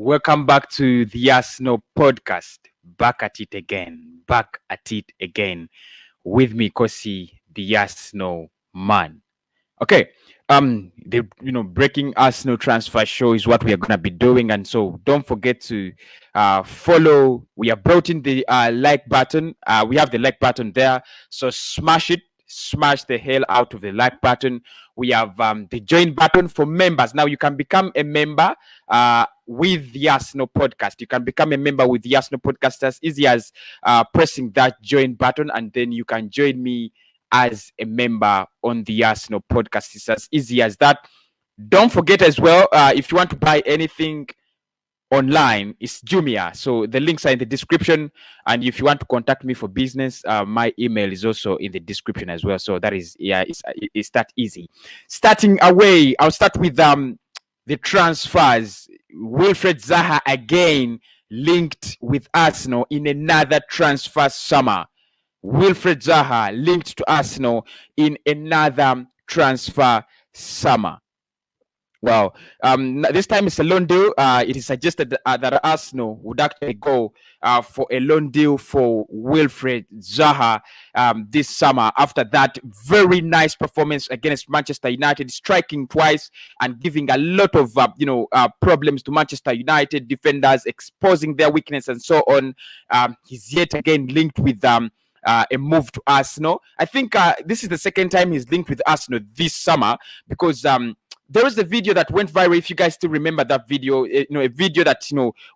Welcome back to the Arsenal podcast. Back at it again. Back at it again. With me, Kosi, the Arsenal man. Okay. The breaking Arsenal transfer show is what we are gonna be doing, and so don't forget to follow. We are brought in the like button. We have the like button there, so smash it. Smash the hell out of the like button. We have the join button for members. Now you can become a member with the Arsenal podcast. You can become a member with the Arsenal podcast as easy as pressing that join button, and then you can join me as a member on the Arsenal podcast. It's as easy as that. Don't forget as well, if you want to buy anything online, it's Jumia. So the links are in the description. And if you want to contact me for business, my email is also in the description as well. So that is, it's that easy. Starting away, I'll start with the transfers. Wilfred Zaha again linked with Arsenal in another transfer summer. Wilfred Zaha linked to Arsenal in another transfer summer. Well, this time it's a loan deal. It is suggested that Arsenal would actually go for a loan deal for Wilfred Zaha this summer. After that very nice performance against Manchester United, striking twice and giving a lot of problems to Manchester United defenders, exposing their weakness and so on. He's yet again linked with a move to Arsenal. I think this is the second time he's linked with Arsenal this summer because there was a video that went viral. If you guys still remember that video, a video that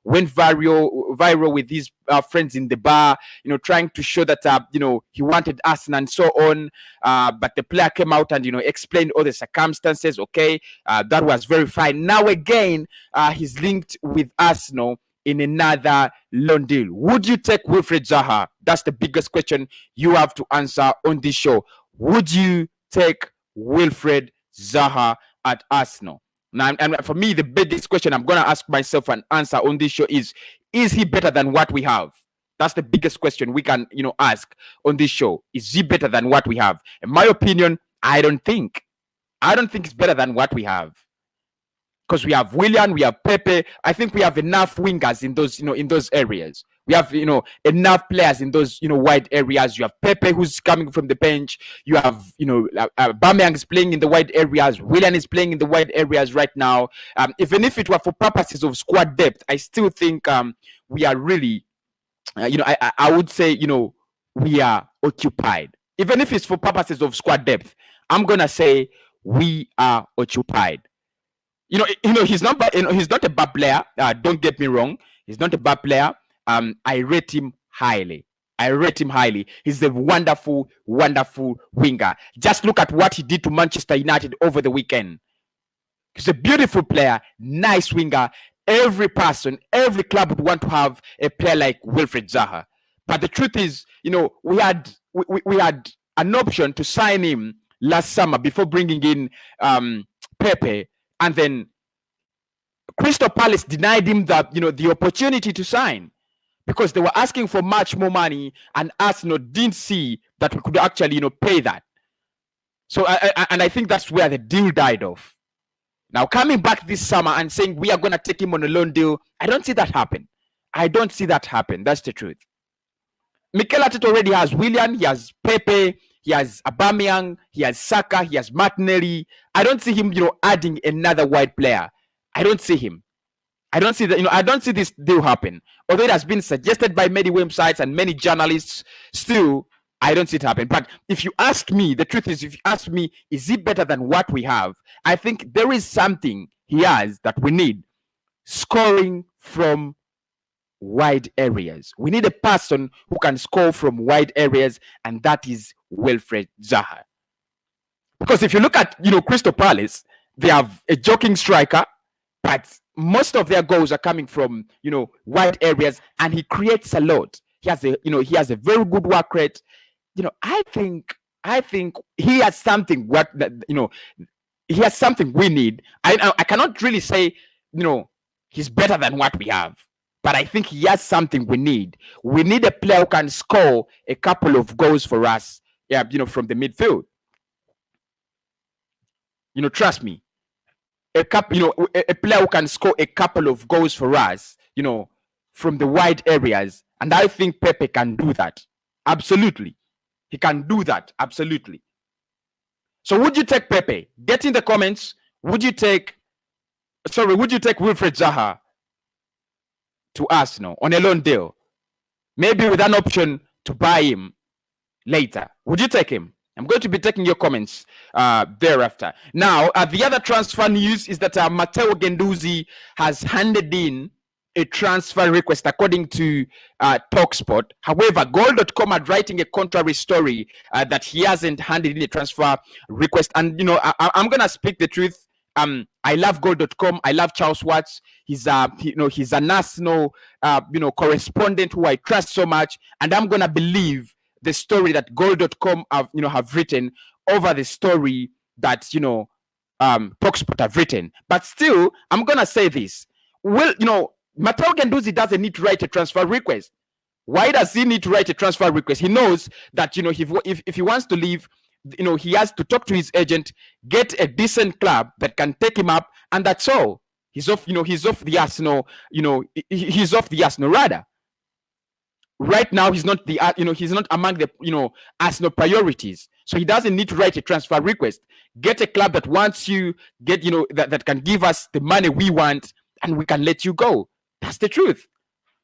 went viral with his friends in the bar, trying to show that he wanted Arsenal and so on. But the player came out and explained all the circumstances. Okay, that was very fine. Now again, he's linked with Arsenal in another loan deal. Would you take Wilfred Zaha? That's the biggest question you have to answer on this show. Would you take Wilfred Zaha at Arsenal? Now, and for me, the biggest question I'm going to ask myself and answer on this show is he better than what we have? That's the biggest question we can, ask on this show. Is he better than what we have? In my opinion, I don't think it's better than what we have. Because we have Willian, we have Pepe. I think we have enough wingers in those areas. We have enough players in those wide areas. You have Pepe who's coming from the bench. You have Aubameyang is playing in the wide areas. Willian is playing in the wide areas right now. Even if it were for purposes of squad depth, I still think we are really, I would say we are occupied. Even if it's for purposes of squad depth, I'm gonna say we are occupied. He's not a bad player. Don't get me wrong. He's not a bad player. I rate him highly. He's a wonderful, wonderful winger. Just look at what he did to Manchester United over the weekend. He's a beautiful player, nice winger. Every person, every club would want to have a player like Wilfred Zaha. But the truth is, we had an option to sign him last summer before bringing in Pepe. And then Crystal Palace denied him the opportunity to sign because they were asking for much more money, and Arsenal didn't see that we could actually pay that. So I think that's where the deal died off. Now coming back this summer and saying we are going to take him on a loan deal, I don't see that happen. That's the truth. Mikel Arteta already has Willian, he has Pepe, he has Aubameyang, he has Saka, he has Martinelli. I don't see him, adding another wide player. I don't see him. I don't see that. I don't see this deal happen. Although it has been suggested by many websites and many journalists, still I don't see it happen. But if you ask me, the truth is, if you ask me, is he better than what we have? I think there is something he has that we need: scoring from wide areas. We need a person who can score from wide areas, and that is Wilfred Zaha. Because if you look at Crystal Palace, they have a joking striker, but most of their goals are coming from wide areas, and he creates a lot. He has a very good work rate. I think he has something he has something we need. I cannot really say he's better than what we have. But I think he has something we need. We need a player who can score a couple of goals for us, from the midfield. Trust me. a player who can score a couple of goals for us, from the wide areas. And I think Pepe can do that. Absolutely. He can do that. Absolutely. So would you take Pepe? Get in the comments. Would you take Wilfred Zaha to Arsenal on a loan deal? Maybe with an option to buy him later. Would you take him? I'm going to be taking your comments thereafter. Now, the other transfer news is that Matteo Guendouzi has handed in a transfer request according to TalkSport. However, Goal.com are writing a contrary story that he hasn't handed in a transfer request. And, I'm going to speak the truth. I love Goal.com. I love Charles Watts. He's an Arsenal, correspondent who I trust so much. And I'm going to believe the story that Goal.com have written over the story that TalkSport have written. But still, I'm gonna say this. Well, Matteo Guendouzi doesn't need to write a transfer request. Why does he need to write a transfer request? He knows that if he wants to leave, he has to talk to his agent, get a decent club that can take him up, and that's all. He's off. He's off the Arsenal. He's off the Arsenal radar. Right now, he's not he's not among the Arsenal priorities. So he doesn't need to write a transfer request. Get a club that wants you, that can give us the money we want, and we can let you go. That's the truth.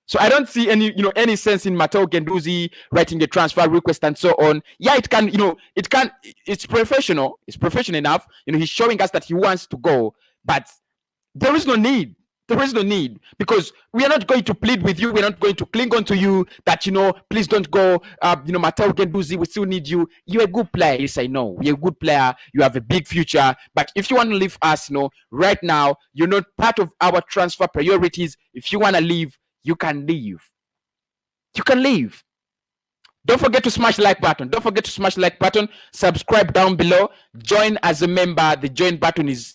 So I don't see any sense in Matteo Guendouzi writing a transfer request and so on. Yeah, it can, it's professional. It's professional enough. He's showing us that he wants to go, but there is no need. There is no need, because we are not going to plead with you. We're not going to cling on to you that, please don't go. Matteo Guendouzi, we still need you. You're a good player. Yes, I know. You're a good player. You have a big future. But if you want to leave Arsenal right now, you're not part of our transfer priorities. If you want to leave, you can leave. You can leave. Don't forget to smash the like button. Don't forget to smash the like button. Subscribe down below. Join as a member. The join button is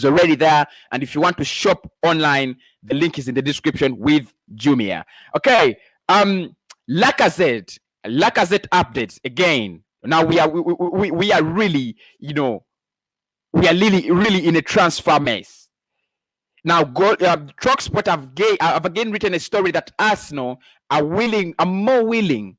already there, and if you want to shop online, the link is in the description with Jumia. Okay, Lacazette updates again. Now we are really, we are really in a transfer mess. Now, TalkSport have again written a story that Arsenal are more willing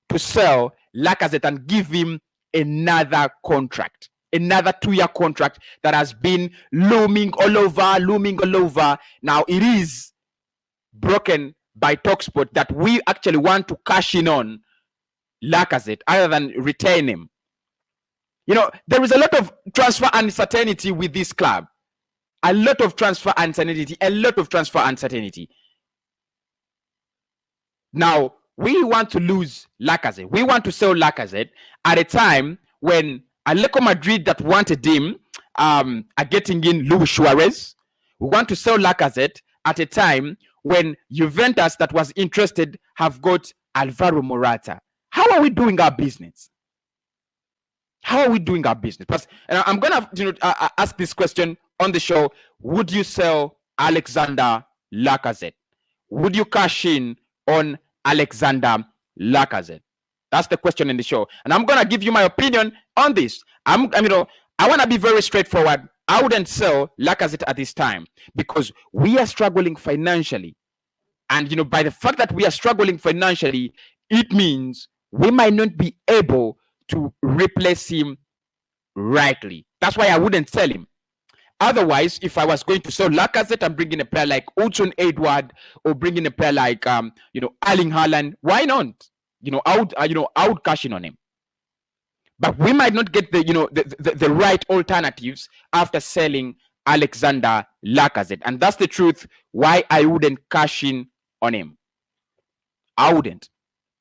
to sell Lacazette and give him another contract. Another 2-year contract that has been looming all over. Now it is broken by TalkSport that we actually want to cash in on Lacazette other than retain him. There is a lot of transfer uncertainty with this club. A lot of transfer uncertainty. Now, we want to lose Lacazette. We want to sell Lacazette at a time when Atletico Madrid that wanted him are getting in Luis Suarez. We want to sell Lacazette at a time when Juventus that was interested have got Alvaro Morata. How are we doing our business? And I'm gonna ask this question on the show. Would you sell Alexander Lacazette? Would you cash in on Alexander Lacazette? That's the question in the show. And I'm going to give you my opinion on this. I want to be very straightforward. I wouldn't sell Lacazette at this time because we are struggling financially. And, by the fact that we are struggling financially, it means we might not be able to replace him rightly. That's why I wouldn't sell him. Otherwise, if I was going to sell Lacazette and bring in a player like Hudson Edward or bring in a player like, Erling Haaland, why not? I would cash in on him. But we might not get the right alternatives after selling Alexander Lacazette. And that's the truth why I wouldn't cash in on him. I wouldn't.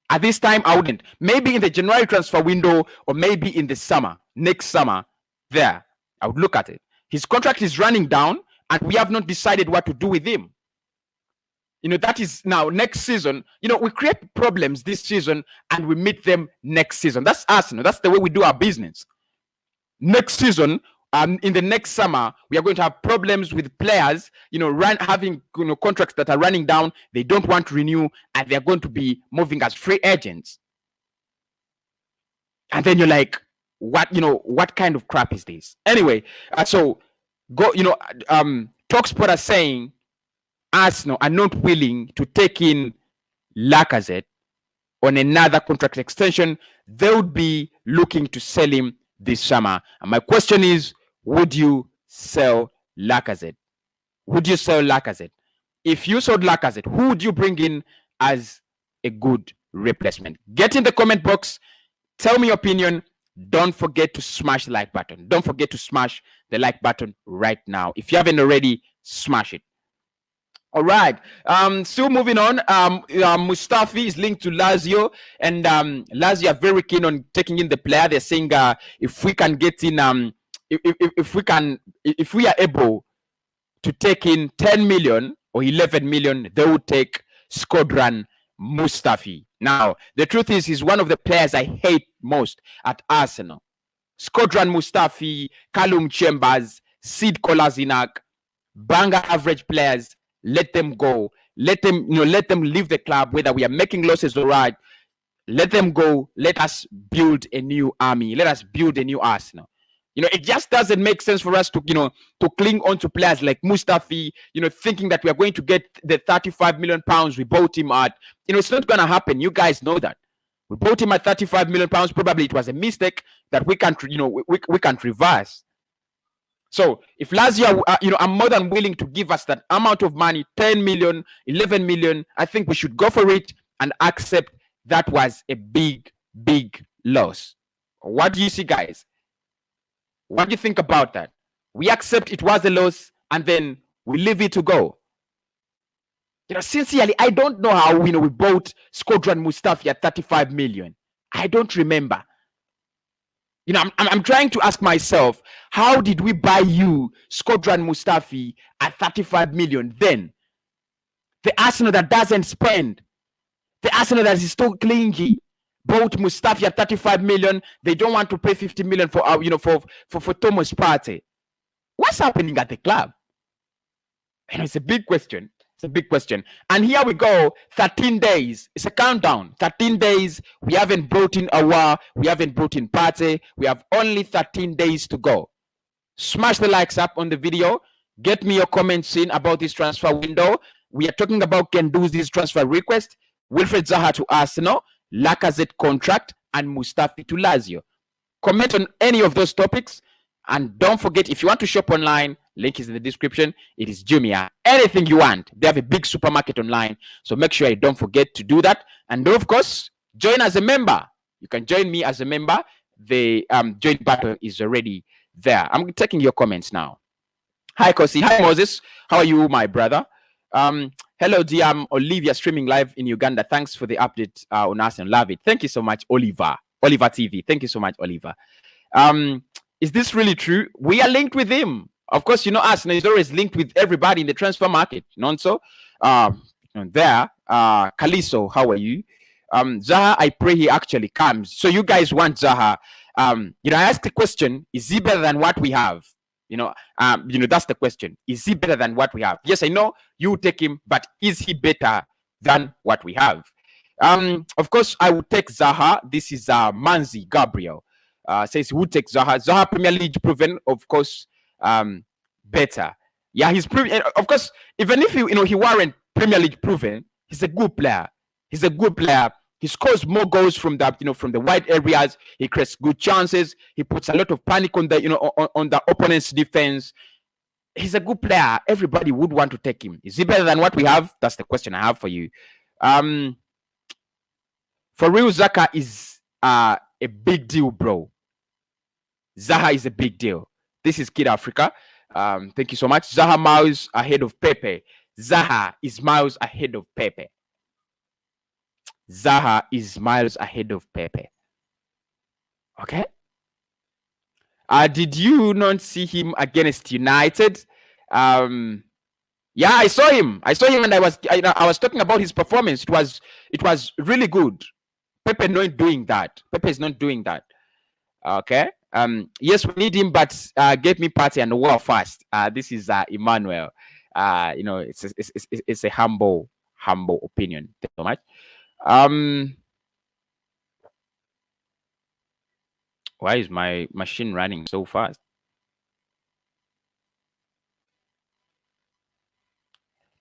At this time, I wouldn't. Maybe in the January transfer window or maybe in the summer, next summer, there, I would look at it. His contract is running down and we have not decided what to do with him. That is now next season. We create problems this season and we meet them next season. That's us. That's the way we do our business. Next season, in the next summer, we are going to have problems with players, having contracts that are running down. They don't want to renew and they're going to be moving as free agents. And then you're like, what kind of crap is this? Anyway, so go, Talksport are saying Arsenal are not willing to take in Lacazette on another contract extension. They would be looking to sell him this summer. And my question is, would you sell Lacazette? Would you sell Lacazette? If you sold Lacazette, who would you bring in as a good replacement? Get in the comment box. Tell me your opinion. Don't forget to smash the like button. Don't forget to smash the like button right now. If you haven't already, smash it. All right. Still moving on. Mustafi is linked to Lazio, and Lazio are very keen on taking in the player. They're saying if we can get in, if we are able to take in 10 million or 11 million, they would take Skodran Mustafi. Now, the truth is, he's one of the players I hate most at Arsenal. Skodran Mustafi, Callum Chambers, Sid Kolasinac, banger average players. Let them go. Let them leave the club, whether we are making losses or right. Let them go. Let us build a new army. Let us build a new Arsenal. It just doesn't make sense for us to, to cling on to players like Mustafi, thinking that we are going to get the 35 million pounds we bought him at. It's not going to happen. You guys know that. We bought him at 35 million pounds. Probably it was a mistake that we can't, we can't reverse. So if Lazio, are more than willing to give us that amount of money, 10 million, 11 million, I think we should go for it and accept that was a big, big loss. What do you see, guys? What do you think about that? We accept it was a loss and then we leave it to go. Sincerely, I don't know how we bought Skodran Mustafi at 35 million. I don't remember. I'm trying to ask myself, how did we buy you, Skodran Mustafi, at 35 million then? The Arsenal that doesn't spend, the Arsenal that is still clingy, bought Mustafi at 35 million. They don't want to pay 50 million for for Thomas Partey. What's happening at the club? It's a big question. It's a big question. And here we go, 13 days. It's a countdown. 13 days. We haven't brought in Awa. We haven't brought in Partey. We have only 13 days to go. Smash the likes up on the video. Get me your comments in about this transfer window. We are talking about Kenduzi's transfer request, Wilfred Zaha to Arsenal, Lacazette contract, and Mustafi to Lazio. Comment on any of those topics. And don't forget, if you want to shop online, link is in the description. It is Jumia. Anything you want. They have a big supermarket online. So make sure you don't forget to do that. And of course, join as a member. You can join me as a member. The join button is already there. I'm taking your comments now. Hi, Kosi. Hi, Moses. How are you, my brother? Hello, dear. I'm Olivia, streaming live in Uganda. Thanks for the update on us and love it. Thank you so much, Oliver. Oliver TV. Thank you so much, Oliver. Is this really true? We are linked with him. Of course, Arsenal is always linked with everybody in the transfer market. So there, Kaliso, how are you? Zaha, I pray he actually comes. So you guys want Zaha. I asked the question, is he better than what we have? That's the question. Is he better than what we have? Yes, I know you take him, but is he better than what we have? Of course, I would take Zaha. This is Manzi Gabriel. Says who takes Zaha? Zaha Premier League proven, of course, better. Yeah, he's proven. Of course, even if he weren't Premier League proven, he's a good player. He's a good player. He scores more goals from the wide areas. He creates good chances. He puts a lot of panic on the on the opponent's defense. He's a good player. Everybody would want to take him. Is he better than what we have? That's the question I have for you. For real, Zaka is a big deal, bro. Zaha is a big deal. This is Kid Africa. Thank you so much. Zaha miles ahead of Pepe. Zaha is miles ahead of Pepe. Zaha is miles ahead of Pepe. Okay. Did you not see him against United? Yeah, I saw him. And I was talking about his performance. It was really good. Pepe not doing that. Pepe is not doing that. Okay. Yes, we need him, but get me Partey and War fast. This is Emmanuel. It's a humble opinion. Thank you so much. Why is my machine running so fast?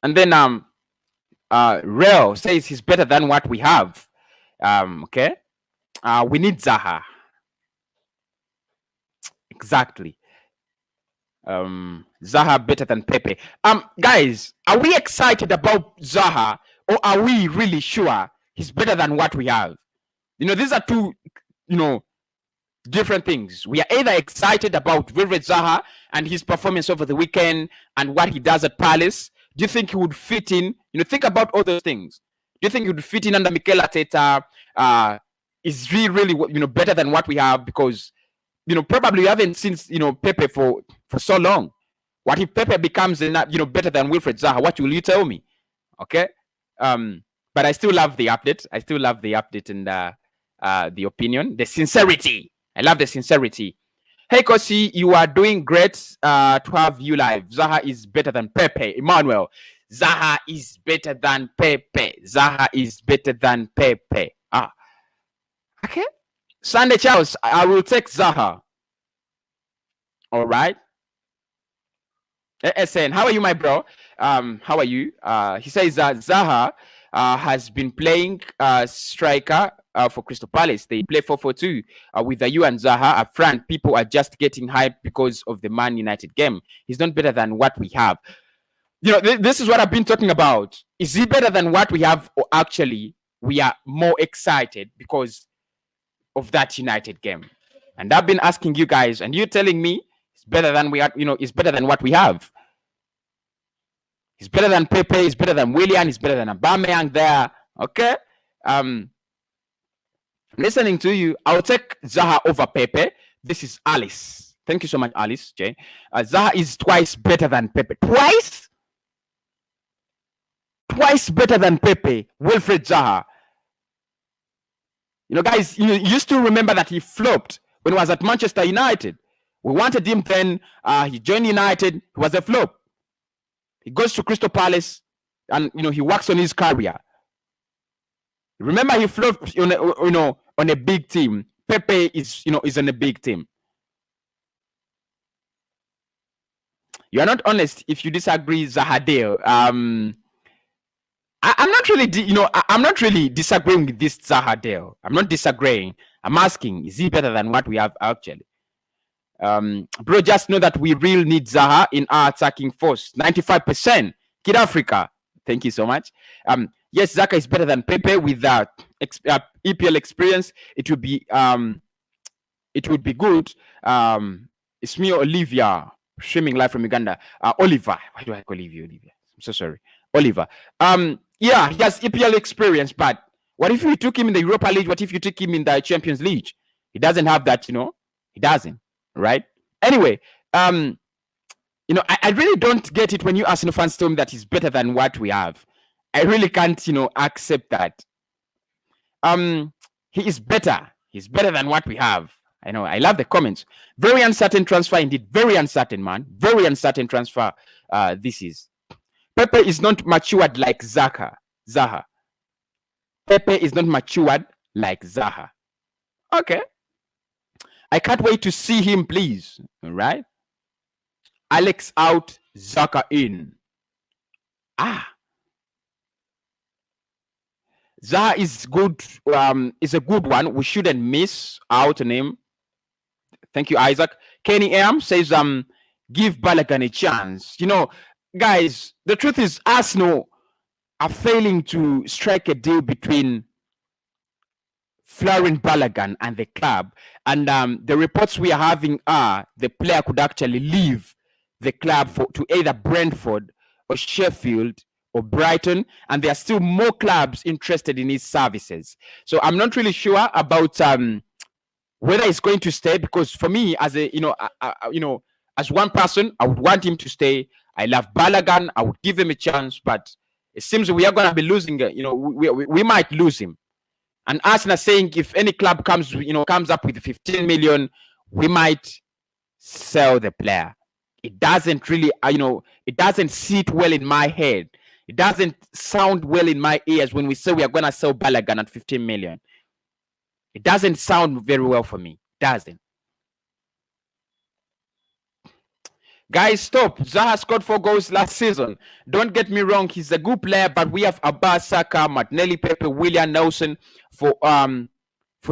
And then Real says he's better than what we have. Okay. We need Zaha. Exactly. Zaha better than Pepe. Guys, are we excited about Zaha, or are we really sure he's better than what we have? These are two, different things. We are either excited about Wilfred Zaha and his performance over the weekend and what he does at Palace. Do you think he would fit in? Think about all those things. Do you think he would fit in under Mikel Arteta? Is he really, better than what we have? Because probably we haven't seen Pepe for so long. What if Pepe becomes better than Wilfred Zaha? What will you tell me? Okay. But I still love the update. And the opinion, the sincerity. I love the sincerity. Hey Kosi, you are doing great to have you live. Zaha is better than Pepe. Emmanuel, Zaha is better than Pepe. Zaha is better than Pepe. Okay. Sunday Charles, I will take Zaha. All right. SN, how are you, my bro? How are you? He says that Zaha has been playing striker for Crystal Palace. They play 4-4-2 with you and Zaha up front. People are just getting hyped because of the Man United game. He's not better than what we have. This is what I've been talking about. Is he better than what we have, or actually we are more excited because of that United game? And I've been asking you guys, and you're telling me it's better than we are. It's better than what we have. He's better than Pepe. He's better than Willian. He's better than Aubameyang there. Okay. Listening to you, I'll take Zaha over Pepe. This is Alice. Thank you so much, Alice J. Zaha is twice better than Pepe. Twice better than Pepe. Wilfred Zaha. Guys, you still remember that he flopped when he was at Manchester United. We wanted him then. He joined United. He was a flop. He goes to Crystal Palace, and he works on his career. Remember, he flopped on a big team. Pepe is on a big team. You are not honest if you disagree, Zahadeo. I'm not really, I'm not really disagreeing with this Zahadeo. I'm not disagreeing. I'm asking, is he better than what we have actually? Bro, just know that we really need Zaha in our attacking force. 95%. Kid Africa. Thank you so much. Yes, Zaha is better than Pepe with that EPL experience. It would be good. It's me, Olivia, streaming live from Uganda. Oliver. Why do I call Olivia? I'm so sorry. Oliver. Yeah, he has EPL experience, but what if you took him in the Europa League? What if you took him in the Champions League? He doesn't have that, He doesn't. Right? Anyway, I really don't get it when you Arsenal fans tell me that he's better than what we have. I really can't, accept that. He is better. He's better than what we have. I know. I love the comments. Very uncertain transfer indeed. Very uncertain, man. Very uncertain transfer. This is. Pepe is not matured like Zaha. Pepe is not matured like Zaha. Okay. I can't wait to see him, please. All right. Alex out, Zaha in. Zaha is good. Is a good one. We shouldn't miss out on him. Thank you, Isaac. Kenny M says, give Balogun a chance. Guys, the truth is Arsenal are failing to strike a deal between Florent Balogun and the club. And the reports we are having are the player could actually leave the club to either Brentford or Sheffield or Brighton, and there are still more clubs interested in his services. So I'm not really sure about whether he's going to stay, because for me, as a as one person, I would want him to stay. I love Balogun. I would give him a chance, but it seems we are going to be losing. We might lose him. And Arsenal saying if any club comes up with 15 million, we might sell the player. It doesn't really, it doesn't sit well in my head. It doesn't sound well in my ears when we say we are going to sell Balogun at 15 million. It doesn't sound very well for me. It doesn't. Guys, stop. Zaha scored 4 goals last season. Don't get me wrong, he's a good player, but we have Abbas, Saka, Martinelli, Pepe, William Nelson for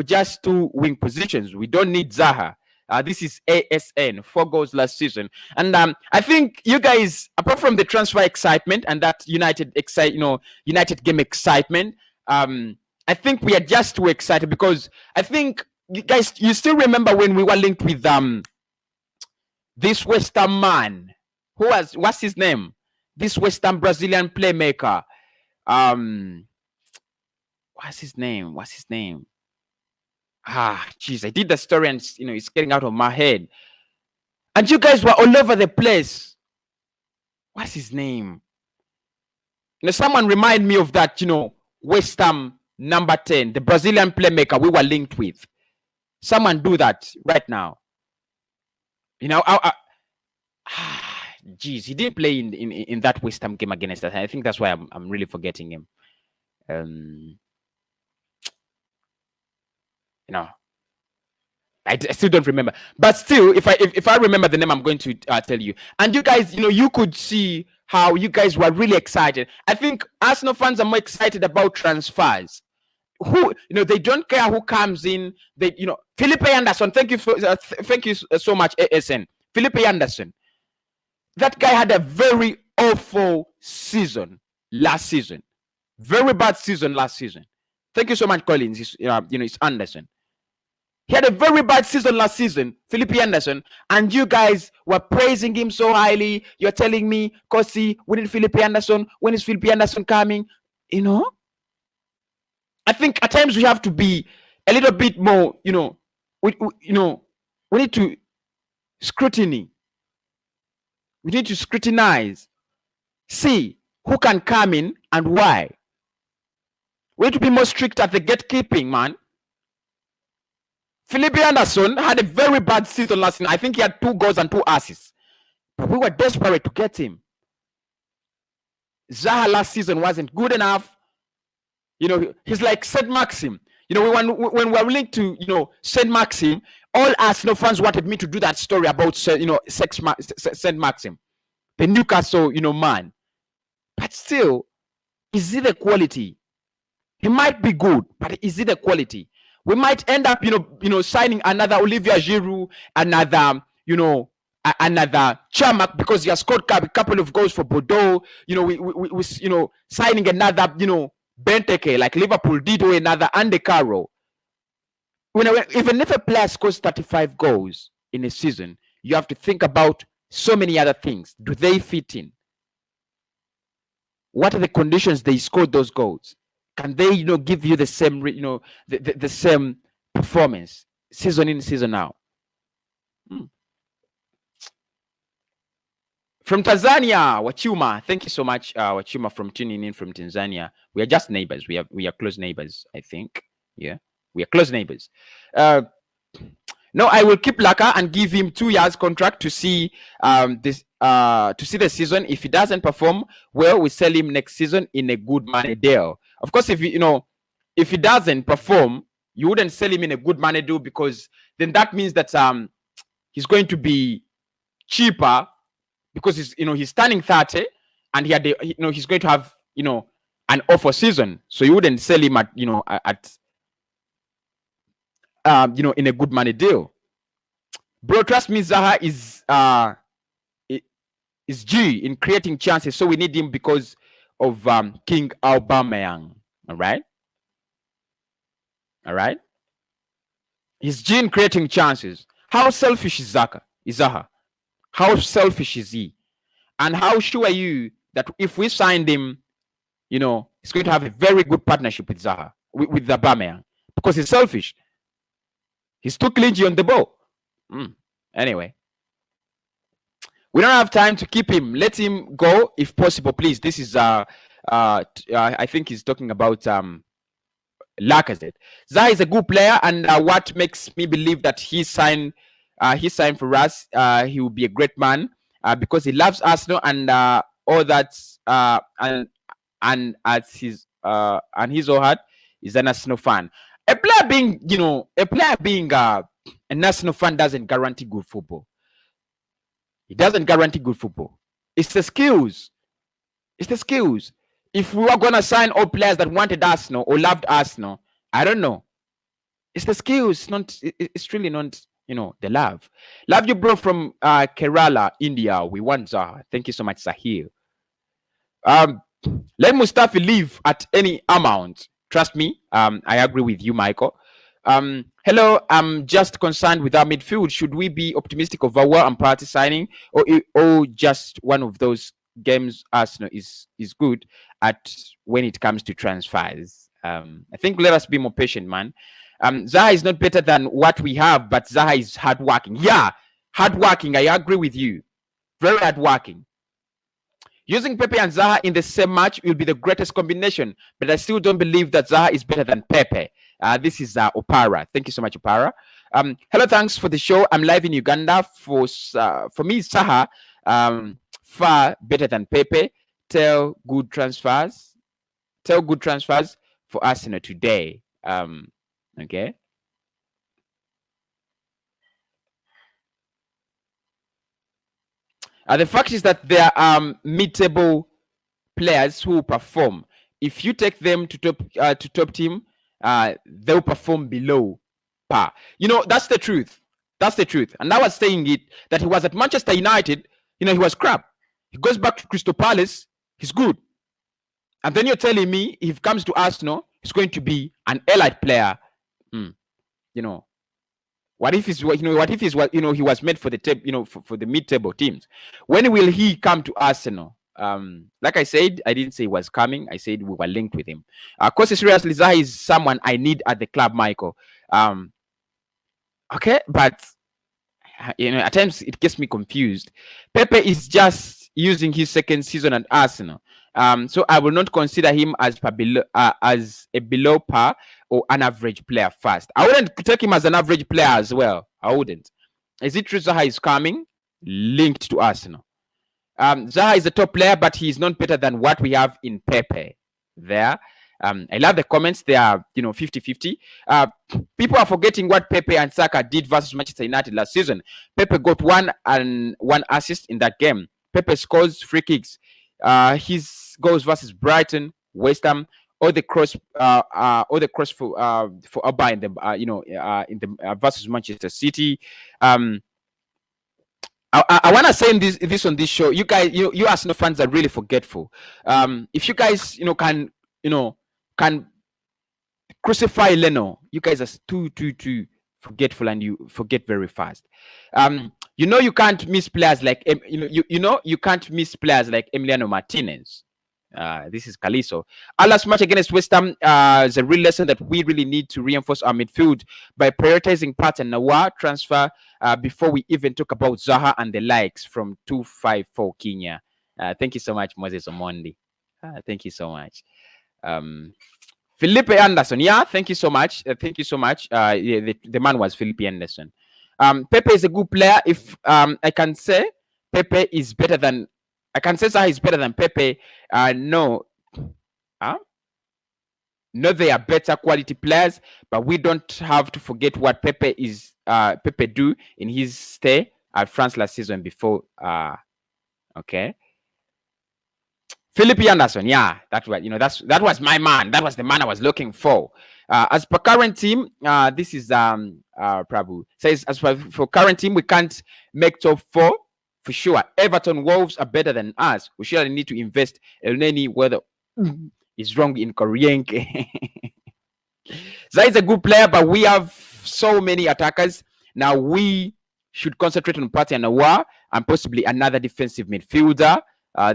just 2 wing positions. We don't need Zaha. This is ASN, 4 goals last season. And I think you guys, apart from the transfer excitement and that United game excitement, I think we are just too excited because I think you guys, you still remember when we were linked with this West Ham man what's his name? This West Ham Brazilian playmaker. What's his name? Jeez, I did the story and it's getting out of my head. And you guys were all over the place. What's his name? Someone remind me of that, West Ham number 10, the Brazilian playmaker we were linked with. Someone do that right now. Geez, he didn't play in that West Ham game against us. I think that's why I'm really forgetting him. I still don't remember, but still, if I remember the name, I'm going to tell you. And you guys, you could see how you guys were really excited. I think Arsenal fans are more excited about transfers. Who, they don't care who comes in. They, Felipe Anderson. Thank you so much, ASN. Felipe Anderson. That guy had a very awful season last season. Very bad season last season. Thank you so much, Collins. It's Anderson. He had a very bad season last season, Felipe Anderson, and you guys were praising him so highly. You're telling me, Kosi, we need Felipe Anderson. When is Felipe Anderson coming? I think at times we have to be a little bit more, we need to scrutiny. We need to scrutinize, see who can come in and why. We need to be more strict at the gatekeeping, man. Felipe Anderson had a very bad season last season. I think he had 2 goals and 2 assists. But we were desperate to get him. Zaha last season wasn't good enough. He's like Saint Maxim. When we were linked to, Saint Maxim, all Arsenal fans wanted me to do that story about, Saint Maxim, the Newcastle, man. But still, is it the quality? He might be good, but is it the quality? We might end up, signing another Olivier Giroud, another Chamak because he has scored a couple of goals for Bordeaux. We signing another, Benteke like Liverpool did, or another Andy Carroll. Even if a player scores 35 goals in a season, you have to think about so many other things. Do they fit in? What are the conditions they scored those goals? Can they, give you the same, the same performance season in, season out? From Tanzania, Wachuma, thank you so much, Wachuma, from tuning in from Tanzania. We are just neighbors. We are close neighbors, I think. Yeah, we are close neighbors. No, I will keep Laka and give him 2 years contract to see the season. If he doesn't perform well, we sell him next season in a good money deal. Of course, if he doesn't perform, you wouldn't sell him in a good money deal, because then that means that he's going to be cheaper, because he's turning 30 and he's going to have an awful season. So you wouldn't sell him at in a good money deal. Bro, trust me, Zaha is G in creating chances, so we need him because of King Aubameyang. All right. He's G in creating chances. How selfish is Zaha? How selfish is he? And how sure are you that if we signed him, he's going to have a very good partnership with Zaha, with Aubameyang, because he's selfish. He's too clingy on the ball. Anyway, we don't have time to keep him. Let him go if possible, please. This is I think he's talking about Lacazette. Zaha is a good player, and what makes me believe that he signed for us, he will be a great man, because he loves Arsenal and all that, and at his or heart is an Arsenal fan. A player being an Arsenal fan doesn't guarantee good football. It doesn't guarantee good football. It's the skills. It's the skills. If we were gonna sign all players that wanted Arsenal or loved Arsenal, I don't know. It's the skills, not. It's really not. The love. Love you, bro, from Kerala, India. We want Zaha. Thank you so much, Sahil. Let Mustafi leave at any amount. Trust me. I agree with you, Michael. Hello, I'm just concerned with our midfield. Should we be optimistic of our and party signing, or just one of those games Arsenal is good at when it comes to transfers? I think let us be more patient, man. Zaha is not better than what we have, but Zaha is hardworking. Yeah, hardworking. I agree with you. Very hardworking. Using Pepe and Zaha in the same match will be the greatest combination, but I still don't believe that Zaha is better than Pepe. This is Opara. Thank you so much, Opara. Hello, thanks for the show. I'm live in Uganda. For me, Zaha far better than Pepe. Tell good transfers for Arsenal today. Okay. The fact is that there are mid-table players who perform. If you take them to top team, they'll perform below par. That's the truth. That's the truth. And I was saying it that he was at Manchester United. He was crap. He goes back to Crystal Palace. He's good. And then you're telling me if he comes to Arsenal, he's going to be an elite player. What if he was made for the for the mid-table teams? When will he come to Arsenal? Like I said, I didn't say he was coming. I said we were linked with him. Of course, seriously, Zaha is someone I need at the club, Michael. Okay, but at times it gets me confused. Pepe is just using his second season at Arsenal. So I will not consider him as a below par or an average player first. I wouldn't take him as an average player as well. I wouldn't. Is it true Zaha is coming? Linked to Arsenal. Zaha is a top player, but he is not better than what we have in Pepe there. I love the comments. They are, 50-50. People are forgetting what Pepe and Saka did versus Manchester United last season. Pepe got one assist in that game. Pepe scores free kicks. His goals versus Brighton, West Ham, or the cross for Alba in the versus Manchester City. I want to say this on this show. You guys, you Arsenal fans are really forgetful. If you guys, can crucify Leno, you guys are too forgetful, and you forget very fast. You can't miss players like you can't miss players like Emiliano Martinez. This is Caliso. Our last match against West Ham is a real lesson that we really need to reinforce our midfield by prioritizing Pat and Nawar transfer before we even talk about Zaha and the likes from 254 Kenya. Thank you so much, Moses Omondi. Thank you so much. Felipe Anderson. Yeah, thank you so much. The man was Felipe Anderson. Pepe is a good player. If I can say Pepe is better than Zaha is better than Pepe. No, they are better quality players, but we don't have to forget what Pepe do in his stay at France last season before. Okay. Philippe Anderson, yeah, that's right. That was my man. That was the man I was looking for. As per current team, this is Prabhu says, as for current team, we can't make top 4 for sure. Everton, Wolves are better than us. We surely need to invest. Elneny, whether is wrong in Korean. Zai is a good player, but we have so many attackers. Now we should concentrate on Partey and Aouar and possibly another defensive midfielder.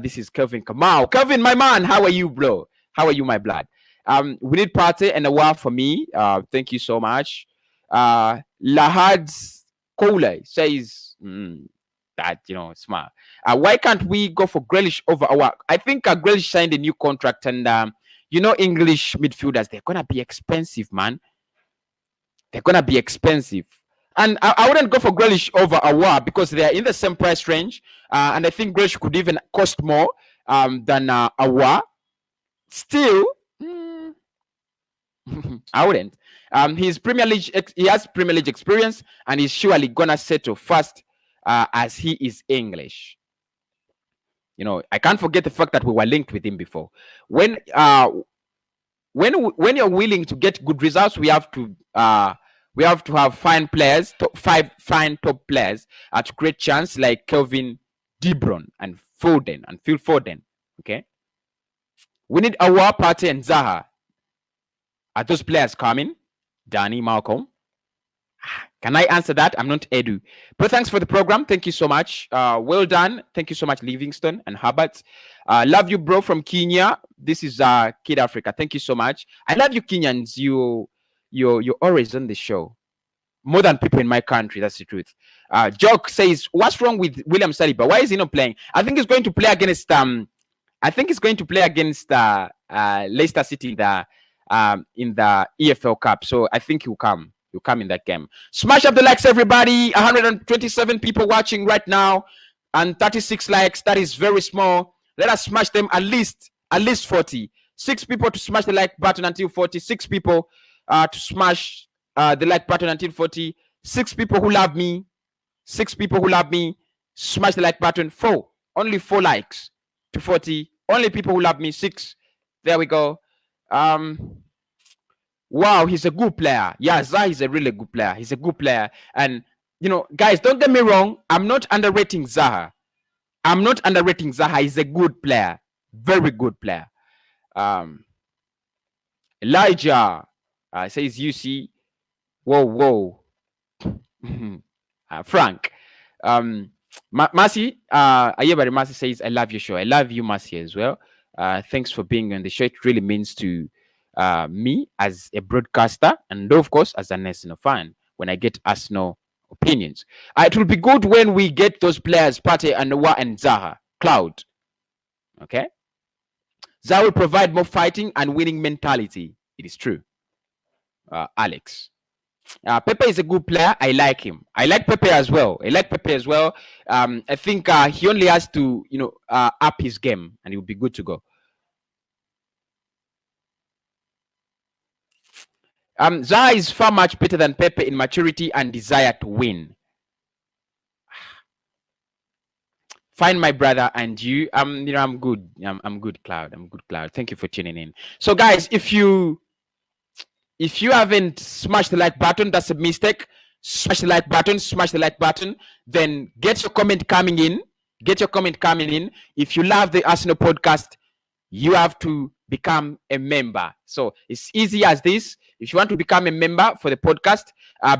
This is Kelvin Kamau. Kelvin, my man, how are you, bro? How are you, my blood? We need Partey and Aouar for me. Thank you so much. Lahad Kole says that, smart. Why can't we go for Grealish over Aouar? I think Grealish signed a new contract, and English midfielders, they're gonna be expensive, man. They're gonna be expensive. And I wouldn't go for Grealish over Aouar because they are in the same price range. And I think Grealish could even cost more than Aouar. Still, I wouldn't. He has Premier League experience, and he's surely gonna settle fast as he is English. You know, I can't forget the fact that we were linked with him before. When you're willing to get good results, we have to have fine players, five fine top players to create chance, like Kelvin De Bruyne and Foden and Phil Foden. Okay, we need Awa, Partey, and Zaha. Are those players coming? Danny, Malcolm? Can I answer that? I'm not Edu. But thanks for the program. Thank you so much. Well done. Thank you so much, Livingston and Herbert. Love you, bro, from Kenya. This is Kid Africa. Thank you so much. I love you, Kenyans. You're always on the show. More than people in my country. That's the truth. Jock says, what's wrong with William Saliba? Why is he not playing? I think he's going to play against Leicester City in the EFL Cup. So I think he'll come. He'll come in that game. Smash up the likes, everybody. 127 people watching right now, and 36 likes. That is very small. Let us smash them at least 40. 6 people to smash the like button until 40. 6 people to smash the like button until 40. 6 people who love me. 6 people who love me. Smash the like button. 4. Only 4 likes to 40. Only people who love me. 6. There we go. Wow, he's a good player. Yeah, Zaha is a really good player. He's a good player. And, you know, guys, don't get me wrong. I'm not underrating Zaha. He's a good player. Very good player. Elijah says, you see. Whoa. Frank. Mercy. Ayebari Mercy says, I love your show. I love you, Mercy, as well. Thanks for being on the show. It really means to me as a broadcaster, and of course as an Arsenal fan, when I get Arsenal opinions. It will be good when we get those players, Partey and Noah and Zaha. Cloud. Okay? Zaha will provide more fighting and winning mentality. It is true. Alex. Pepe is a good player. I like him. I like Pepe as well. I think he only has to, up his game, and he'll be good to go. Zaha is far much better than Pepe in maturity and desire to win. Fine, my brother, and you. I'm good. I'm good, Cloud. Thank you for tuning in. So, guys, if you haven't smashed the like button, that's a mistake. Smash the like button. Then get your comment coming in. If you love the Arsenal podcast, you have to become a member. So it's easy as this. If you want to become a member for the podcast,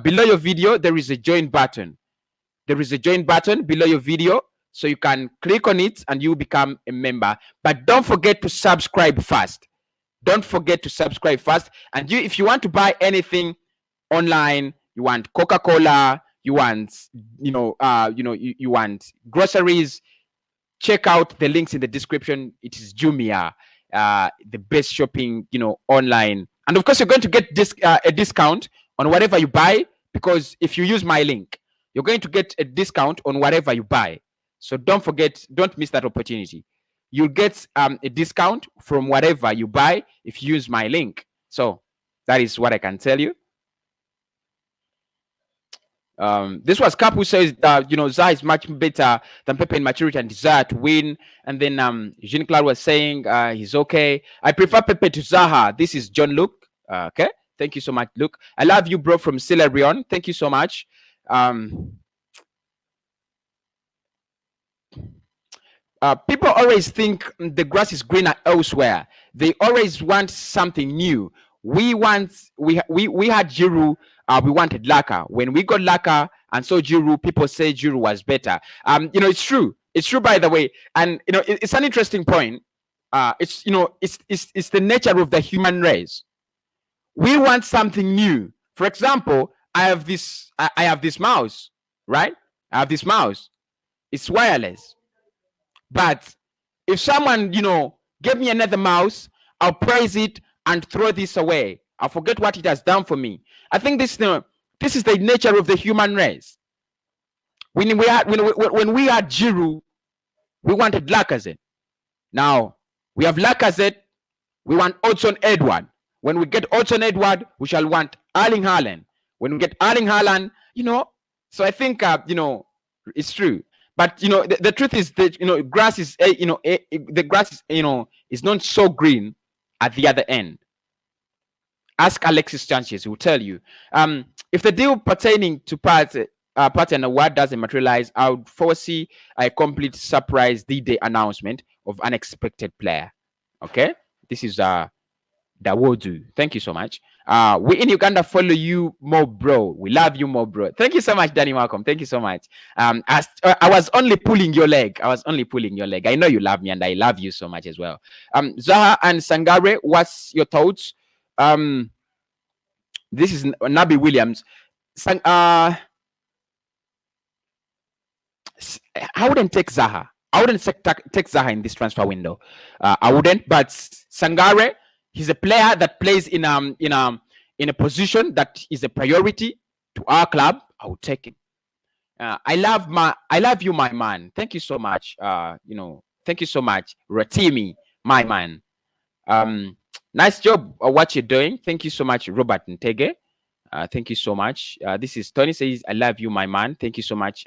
below your video, there is a join button. Below your video. So you can click on it and you become a member. But don't forget to subscribe first. And if you want to buy anything online, you want Coca-Cola, you want, you want groceries, check out the links in the description. It is Jumia, the best shopping, online. And of course, you're going to get a discount on whatever you buy, because if you use my link, you're going to get a discount on whatever you buy. So don't miss that opportunity. You'll get a discount from whatever you buy if you use my link. So that is what I can tell you. This was Cap who says that Zaha is much better than Pepe in maturity and desire to win. And then Jean-Claude was saying he's okay. I prefer Pepe to Zaha. This is John Luke. Okay, thank you so much, Luke. I love you, bro, from Silerion. Thank you so much. People always think the grass is greener elsewhere. They always want something new. We had Giroud. We wanted Laka. When we got Laka and saw Giroud, people say Giroud was better. It's true. It's true, by the way. And it's an interesting point. It's the nature of the human race. We want something new. For example, I have this mouse, right? I have this mouse. It's wireless. But if someone, gave me another mouse, I'll praise it and throw this away. I'll forget what it has done for me. I think this is the nature of the human race. When we had Giroud, we wanted Lacazette. Now we have Lacazette. We want Hudson Edward. When we get Hudson Edward, we shall want Erling Haaland. When we get Erling Haaland, so I think It's true. But the truth is that grass is the grass is is not so green at the other end. Ask Alexis Sanchez, he will tell you. If the deal pertaining to Partey and award doesn't materialize, I would foresee a complete surprise D-Day announcement of unexpected player. Okay, this is Dawodu. Thank you so much. We in Uganda follow you more, bro. We love you more, bro. Thank you so much, Danny Malcolm. Thank you so much. I was only pulling your leg. I know you love me, and I love you so much as well. Zaha and Sangare, what's your thoughts? This is Nabi Williams. I wouldn't take Zaha. I wouldn't take Zaha in this transfer window. I wouldn't. But Sangare, he's a player that plays in a position that is a priority to our club. I would take him. I love you, my man. Thank you so much. Thank you so much, Ratimi, my man. Nice job what you're doing. Thank you so much, Robert Ntege. Thank you so much. This is Tony says, I love you, my man. Thank you so much,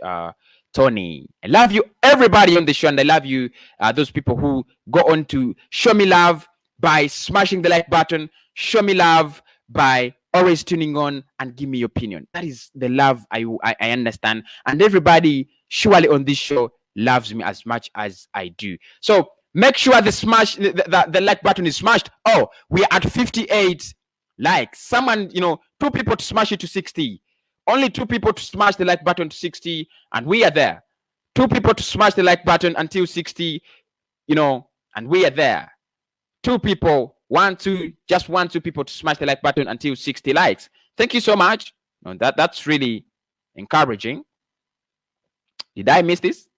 Tony. I love you, everybody on the show, and I love you, those people who go on to show me love by smashing the like button, show me love by always tuning on and give me your opinion. That is the love I understand, and everybody surely on this show loves me as much as I do. So make sure the like button is smashed. Oh, we are at 58 likes. Someone, 2 people to smash it to 60. Only 2 people to smash the like button to 60, and we are there. 2 people to smash the like button until 60, and we are there. 2 people, 2 people to smash the like button until 60 likes. Thank you so much. That's really encouraging. Did I miss this?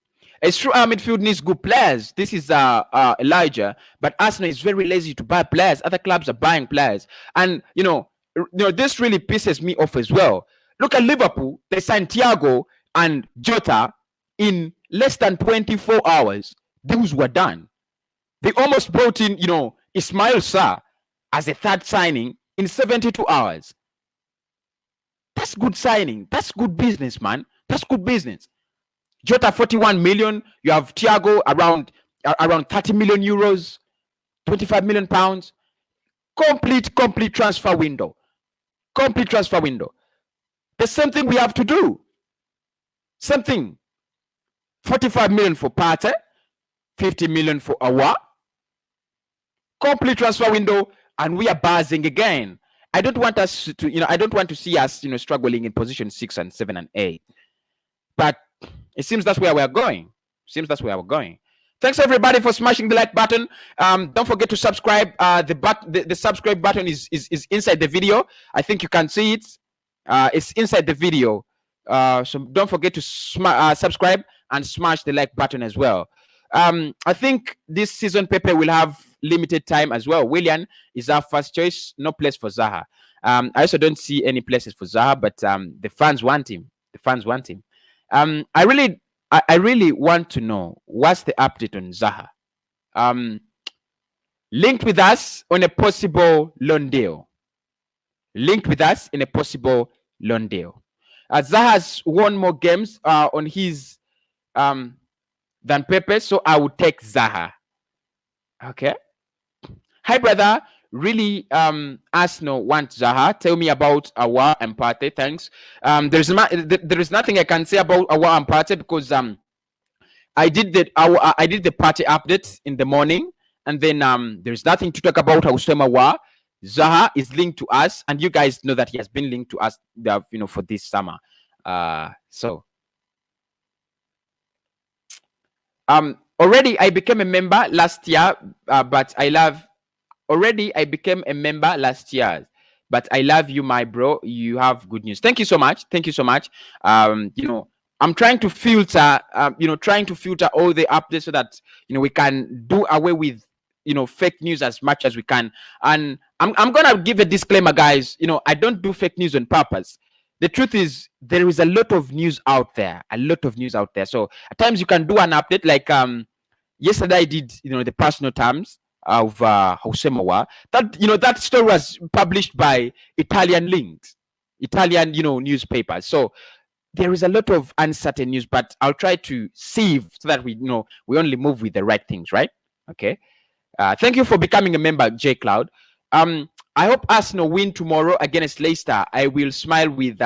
It's true our midfield needs good players. This is Elijah, but Arsenal is very lazy to buy players. Other clubs are buying players, and this really pisses me off as well. Look at Liverpool. They signed Thiago and Jota in less than 24 hours. Deals were done. They almost brought in Ismail Sarr as a third signing in 72 hours. That's good signing. That's good business, man. That's good business. Jota 41 million. You have Thiago around 30 million euros, 25 million pounds. Complete transfer window. Complete transfer window. The same thing we have to do. Same thing. 45 million for Partey, 50 million for Awa. Complete transfer window, and we are buzzing again. I don't want us to, I don't want to see us, struggling in position 6 and 7 and 8. But it seems that's where we're going. Thanks everybody for smashing the like button. Don't forget to subscribe. The subscribe button is inside the video. I think you can see it. It's inside the video. So don't forget to subscribe and smash the like button as well. I think this season Pepe will have limited time as well. Willian is our first choice. No place for Zaha. I also don't see any places for Zaha, but the fans want him. I really want to know what's the update on Zaha. Linked with us on a possible loan deal. Zaha has won more games on his than Pepe, so I would take Zaha. Okay. Hi, brother. Really, Arsenal want Zaha. Tell me about Awa and Partey. Thanks. There is nothing I can say about Awa and Partey because I did the Partey update in the morning, and then there's nothing to talk about Awa. Zaha is linked to us, and you guys know that he has been linked to us, for this summer. Already I became a member last year, but I love you, my bro. You have good news. Thank you so much. I'm trying to filter, all the updates so that we can do away with fake news as much as we can. And I'm gonna give a disclaimer, guys. I don't do fake news on purpose. The truth is there is a lot of news out there. So at times you can do an update like yesterday I did the personal terms of Hosemawa. That story was published by Italian newspapers. So there is a lot of uncertain news, but I'll try to sieve so that we only move with the right things, right? Okay. Thank you for becoming a member, J Cloud. I hope Arsenal win tomorrow against Leicester. I will smile with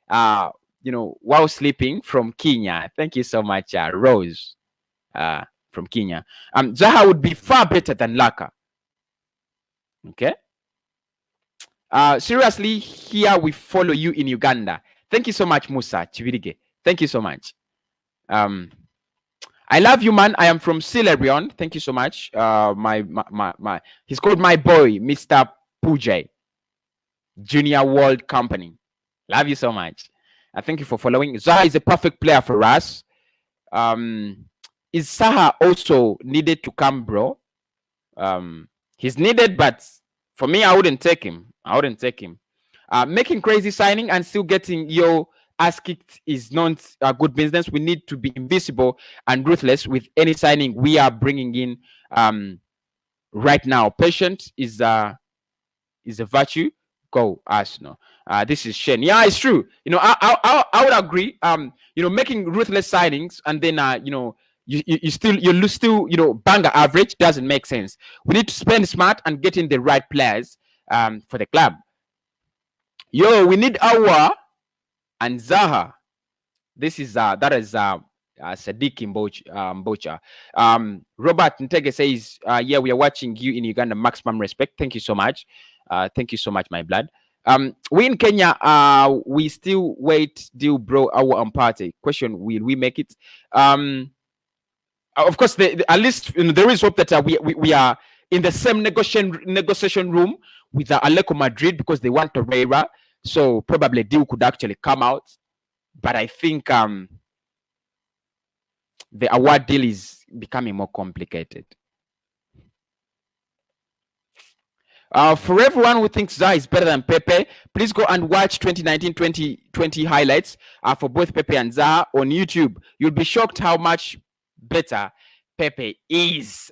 while sleeping from Kenya. Thank you so much, Rose, from Kenya. Zaha would be far better than Laka. Okay. Seriously, here we follow you in Uganda. Thank you so much, Musa Chivirige. Thank you so much. I love you, man. I am from Sierra Leone. Thank you so much. He's called my boy, Mr. Pujay, Junior World Company. Love you so much. Thank you for following. Zaha is a perfect player for us. Is Zaha also needed to come, bro? He's needed, but for me, I wouldn't take him. Making crazy signing and still getting your ass kicked is not a good business. We need to be invisible and ruthless with any signing we are bringing in right now. Patience is a virtue. Go Arsenal. This is Shen. Yeah, it's true. I would agree. Making ruthless signings and then you still banger average doesn't make sense. We need to spend smart and get in the right players for the club. We need Awa and Zaha. This is Sadiq Mbocha. Robert Ntege says, yeah, we are watching you in Uganda. Maximum respect. Thank you so much. Thank you so much, my blood. We in Kenya, we still wait, deal, bro, our party. Question, will we make it? Of course, at least there is hope that we are in the same negotiation room with Atletico Madrid because they want Torreira. So probably a deal could actually come out. But I think the award deal is becoming more complicated. For everyone who thinks Zaha is better than Pepe, please go and watch 2019-2020 highlights for both Pepe and Zaha on YouTube. You'll be shocked how much better Pepe is.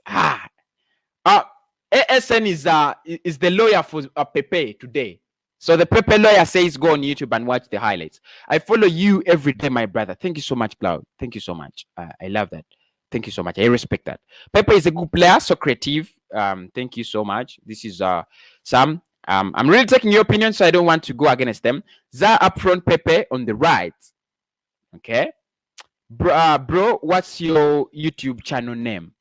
ASN is the lawyer for Pepe today. So the Pepe lawyer says go on YouTube and watch the highlights. I follow you every day, my brother. Thank you so much, Cloud. Thank you so much. I love that. Thank you so much. I respect that. Pepe is a good player, so creative. Thank you so much. This is Sam. I'm really taking your opinion, so I don't want to go against them. Zaha up front, Pepe on the right. Okay. Bro, what's your YouTube channel name?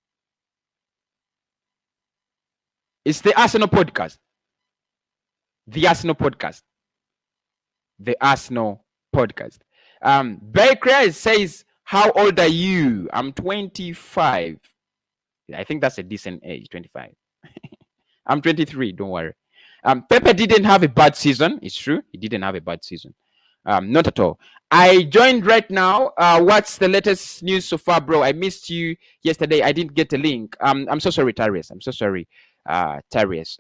It's the Arsenal Podcast. The Arsenal Podcast. The Arsenal Podcast. Baker says, how old are you? I'm 25. I think that's a decent age, 25. I'm 23, don't worry. Pepe didn't have a bad season. It's true. He didn't have a bad season. Not at all. I joined right now. What's the latest news so far, bro? I missed you yesterday. I didn't get a link. I'm so sorry, Tarius. I'm so sorry, Tarius.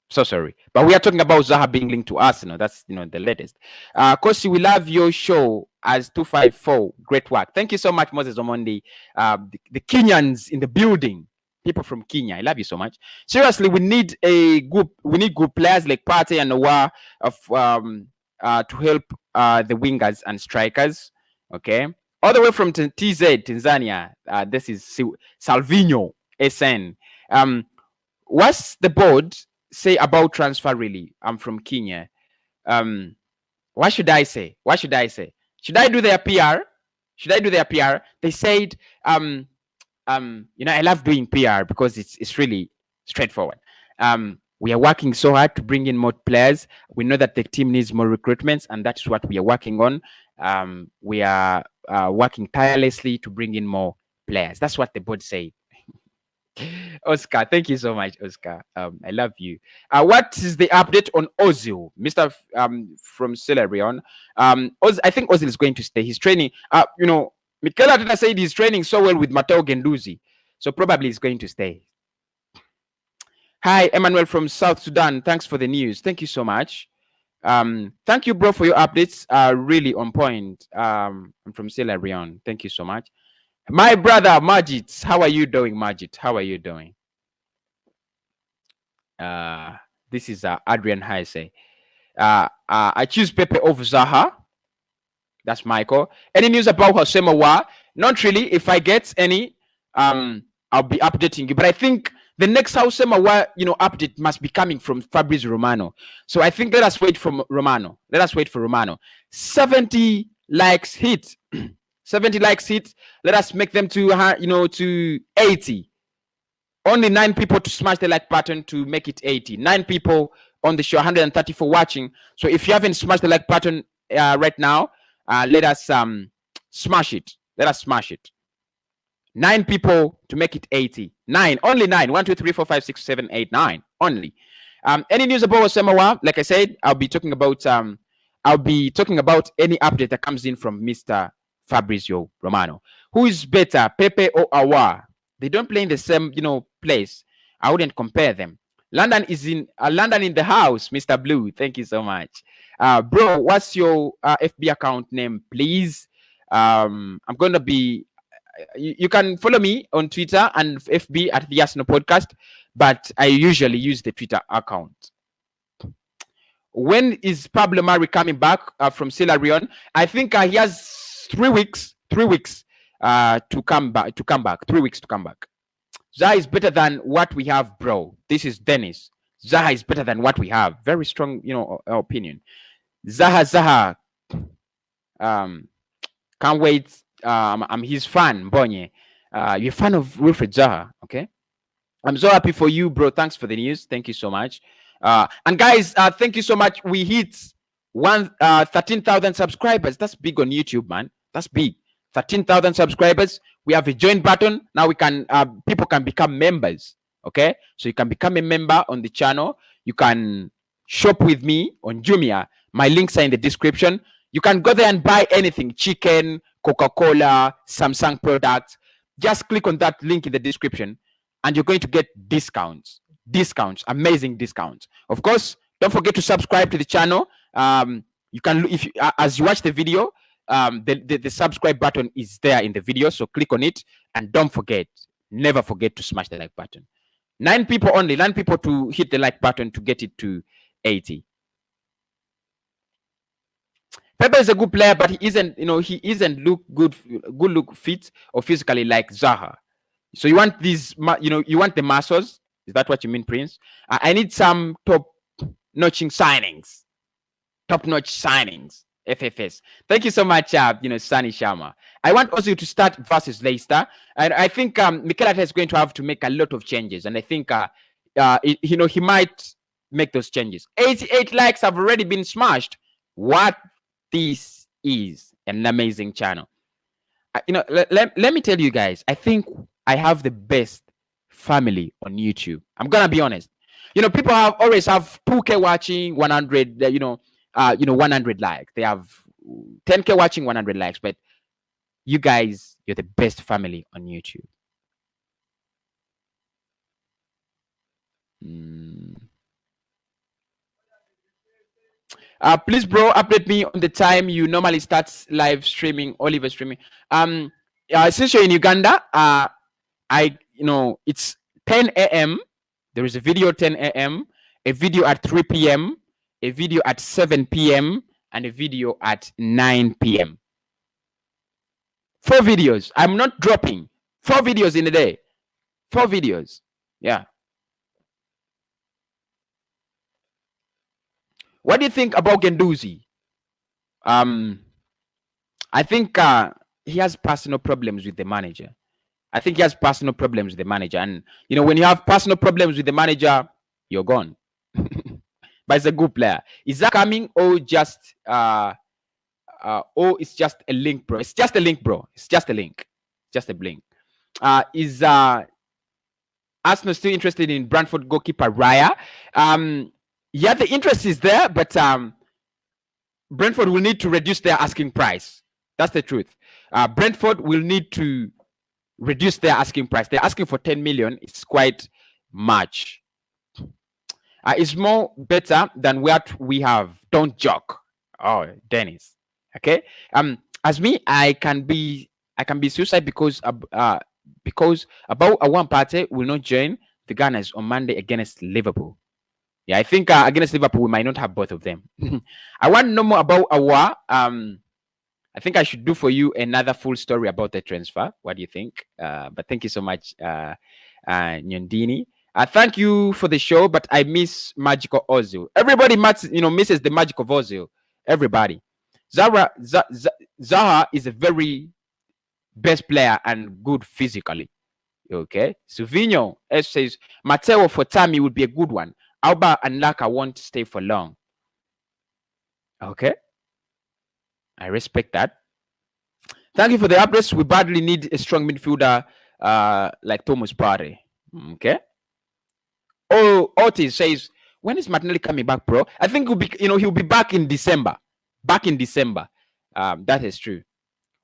So sorry, but we are talking about Zaha being linked to Arsenal. That's the latest. Kosi, we love your show as 254. Great work. Thank you so much, Moses Omondi. The Kenyans in the building. People from Kenya, I love you so much. Seriously, we need good players like Partey and Noah to help the wingers and strikers. Okay, all the way from TZ Tanzania. This is Salvino SN. What's the board say about transfer really? I'm from Kenya. What should I say? Should I do their PR? They said I love doing PR because it's really straightforward. We are working so hard to bring in more players. We know that the team needs more recruitments, and that's what we are working on. We are working tirelessly to bring in more players. That's what the board said. Oscar, thank you so much, Oscar. I love you. What is the update on Ozil, Mr. From Sierra Leone? I think Ozil is going to stay. He's training. Mikel Arteta said he's training so well with Matteo Guendouzi, so probably he's going to stay. Hi, Emmanuel from South Sudan. Thanks for the news. Thank you so much. Thank you, bro, for your updates. Really on point. I'm from Sierra Leone. Thank you so much. My brother, Majid. How are you doing, Majid? How are you doing? This is Adrian Heise. I choose Pepe over Zaha. That's Michael. Any news about Hosemawa? Not really. If I get any, I'll be updating you. But I think the next Hosemawa, update must be coming from Fabrizio Romano. So I think let us wait for Romano. Let us wait for Romano. 70 likes hit. 70 likes hit. Let us make them to 80. Only 9 people to smash the like button to make it 80. 9 people on the show, 134 watching. So if you haven't smashed the like button right now, let us smash it. Let us smash it. 9 people to make it 80. 9. Only 9. 1, 2, 3, 4, 5, 6, 7, 8, 9. Only. Any news about Osemawa? Like I said, I'll be talking about any update that comes in from Mr. Fabrizio Romano. Who is better, Pepe or Awa? They don't play in the same, place. I wouldn't compare them. London in the house, Mr. Blue. Thank you so much. Bro, what's your FB account name, please? I'm going to be... You can follow me on Twitter and FB at the Arsenal Podcast, but I usually use the Twitter account. When is Pablo Mari coming back from Sierra Leone? I think he has 3 weeks. 3 weeks to come back. 3 weeks to come back. Zaha is better than what we have, bro. This is Dennis. Zaha is better than what we have. Very strong, opinion. Zaha. Can't wait. I'm his fan, Bonye. You're a fan of Wilfried Zaha, okay? I'm so happy for you, bro. Thanks for the news. Thank you so much. And guys, thank you so much. We hit 13,000 subscribers. That's big on YouTube, man. That's big. 13,000 subscribers. We have a join button. Now we can people can become members. Okay, so you can become a member on the channel. You can shop with me on Jumia. My links are in the description. You can go there and buy anything: chicken, Coca-Cola, Samsung products. Just click on that link in the description, and you're going to get discounts. Amazing discounts. Of course, don't forget to subscribe to the channel. You can, as you watch the video, the subscribe button is there in the video, so click on it, and don't forget, never forget to smash the like button. 9 people only. 9 people to hit the like button to get it to 80. Pepe is a good player, but he isn't look fit or physically like Zaha. So you want these, you want the muscles. Is that what you mean, Prince? I need some top-notch signings. Top-notch signings. FFS. Thank you so much, Sunny Sharma. I want also to start versus Leicester. And I think Mikel Arteta is going to have to make a lot of changes. And I think, he might make those changes. 88 likes have already been smashed. What? This is an amazing channel. Let me tell you guys, I think I have the best family on YouTube. I'm gonna be honest. People always have 2K watching, 100, 100 likes. They have 10K watching, 100 likes. But you guys, you're the best family on YouTube. Please, bro, update me on the time you normally start live streaming, Oliver streaming. Since you're in Uganda, it's 10 a.m. There is a video 10 a.m., a video at 3 p.m., a video at 7 p.m., and a video at 9 p.m. 4 videos. I'm not dropping. 4 videos in a day. 4 videos. Yeah. What do you think about Genduzi? I think he has personal problems with the manager. And when you have personal problems with the manager, you're gone. But it's a good player. Is that coming or just it's just a link, bro? It's just a link, bro. It's just a link. Just a blink. Is Arsenal still interested in Brentford goalkeeper Raya? Yeah, the interest is there, but Brentford will need to reduce their asking price. That's the truth. Brentford will need to reduce their asking price. They're asking for 10 million. It's quite much. It's more better than what we have. Don't joke. Oh, Dennis. Okay. As me, I can be suicide because about a one party will not join the Gunners on Monday against Liverpool. Yeah, I think against Liverpool we might not have both of them. I want to know more about Awa. I think I should do for you another full story about the transfer. What do you think? But thank you so much, Nyondini. Thank you for the show, but I miss Magical Ozil. Everybody misses the Magic of Ozil. Everybody. Zaha is a very best player and good physically. Okay. Suvinho says Mateo for Tammy would be a good one. Alba and Laka won't stay for long. Okay. I respect that. Thank you for the updates. We badly need a strong midfielder like Thomas Partey. Okay. Oh, Otis says, when is Martinelli coming back, bro? I think he'll be back in December. Back in December. That is true.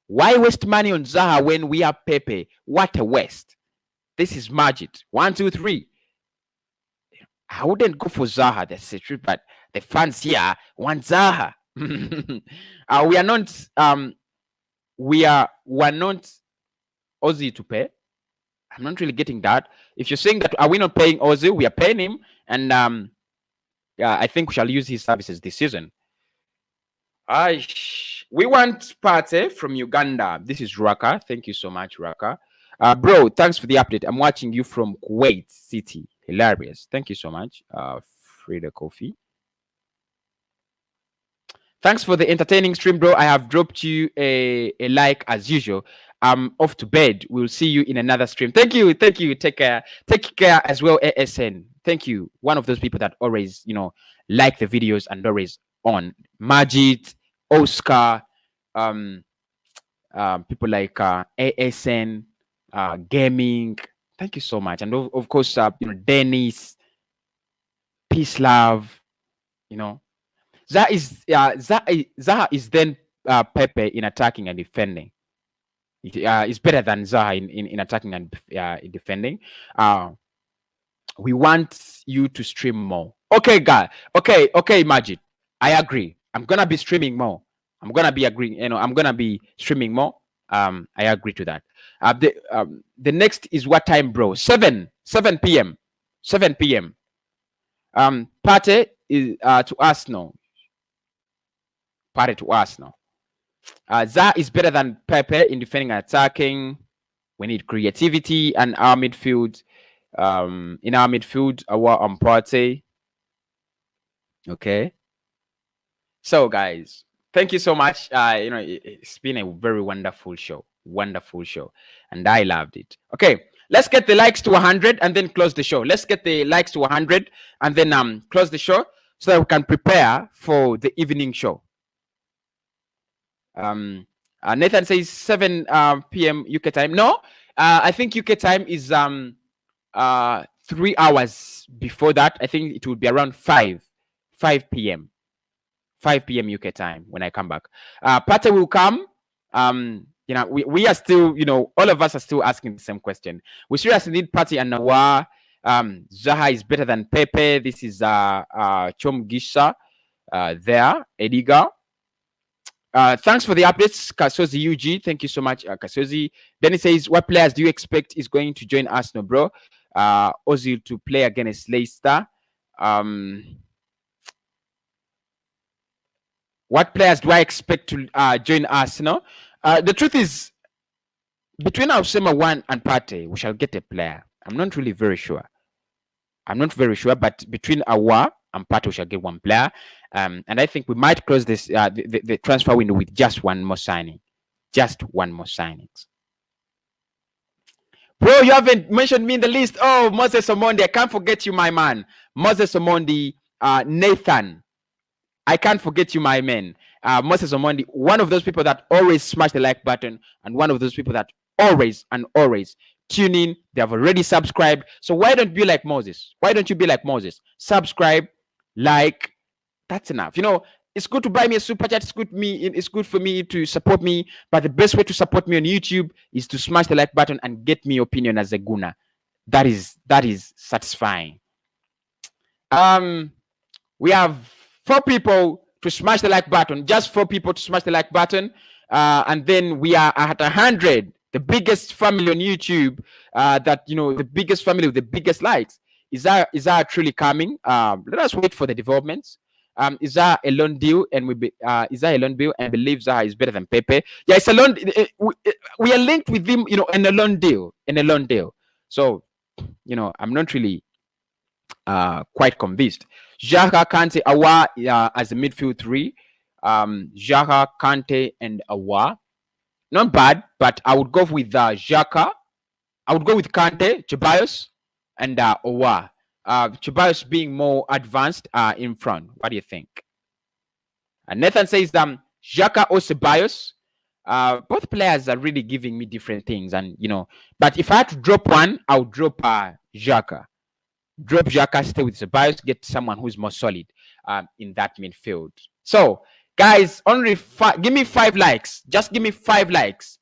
Why waste money on Zaha when we have Pepe? What a waste. This is magic. 1, 2, 3. I wouldn't go for Zaha, that's the truth, but the fans here want Zaha. We're not Ozzy to pay. I'm not really getting that. If you're saying that are we not paying Ozzy, we are paying him, and I think we shall use his services this season. We want Pate from Uganda. This is Raka. Thank you so much, Raka. Bro, thanks for the update. I'm watching you from Kuwait City. Hilarious. Thank you so much, Frida Kofi. Thanks for the entertaining stream, bro. I have dropped you a like as usual. I'm off to bed. We'll see you in another stream. Thank you. Take care as well, ASN. Thank you. One of those people that always, like the videos and always on. Majid, Oscar, people like ASN, Gaming. Thank you so much. And of course, Dennis, Peace Love, Zaha is then Pepe in attacking and defending. It's better than Zaha in attacking and defending. We want you to stream more. Okay, guy. Okay, Majid. I agree. I'm gonna be streaming more. I'm gonna be streaming more. I agree to that. The next is what time, bro? 7 p.m. 7 p.m. Pate is to us now. Pate to us now. Zaha is better than Pepe in defending and attacking. We need creativity and our midfield. In our midfield, our Pate. Okay. So, guys, thank you so much. It's been a very wonderful show, and I loved it. Okay, let's get the likes to 100 and then close the show. Let's get the likes to 100 and then close the show so that we can prepare for the evening show. Nathan says 7 p.m. UK time. No, I think UK time is 3 hours before that. I think it would be around 5 p.m. 5 p.m. UK time when I come back. Pate will come. We are still, all of us are still asking the same question. We seriously need Pate and Nawa. Zaha is better than Pepe. This is Chom Gisha there. Ediga. Thanks for the updates, Kasozi UG. Thank you so much, Kasozi. Then he says, what players do you expect is going to join Arsenal, bro? Ozil to play against Leicester. What players do I expect to join Arsenal? The truth is, between Ausema 1 and Pate, we shall get a player. I'm not really very sure. But between Awa and Pate, we shall get one player. And I think we might close this the transfer window with just one more signing. Just one more signing. Bro, you haven't mentioned me in the list. Oh, Moses Omondi. I can't forget you, my man. Moses Omondi, Nathan. I can't forget you, my man. Moses Omondi, one of those people that always smash the like button and one of those people that always tune in. They have already subscribed. So why don't you be like Moses? Subscribe, like. That's enough. It's good to buy me a super chat. It's good for me to support me. But the best way to support me on YouTube is to smash the like button and get me your opinion as a Guna. That is satisfying. We have 4 people to smash the like button. Just 4 people to smash the like button. And then we are at 100. The biggest family on YouTube. The biggest family with the biggest likes. Is that truly coming? Let us wait for the developments. Is that a loan deal? And is that a loan deal? And believe Zaha is better than Pepe. Yeah, it's a loan. We are linked with him, in a loan deal. So, I'm not really quite convinced. Zaha, Kante, Awa as a midfield three. Zaha, Kante, and Awa. Not bad, but I would go with Xhaka. I would go with Kante, Ceballos, and Awa. Ceballos being more advanced in front. What do you think? Nathan says Xhaka or Ceballos. Both players are really giving me different things, and but if I had to drop one, I would drop Xhaka. Drop Xhaka, stay with Ceballos, get someone who's more solid in that midfield. So, guys, only give me 5 likes. Just give me 5 likes.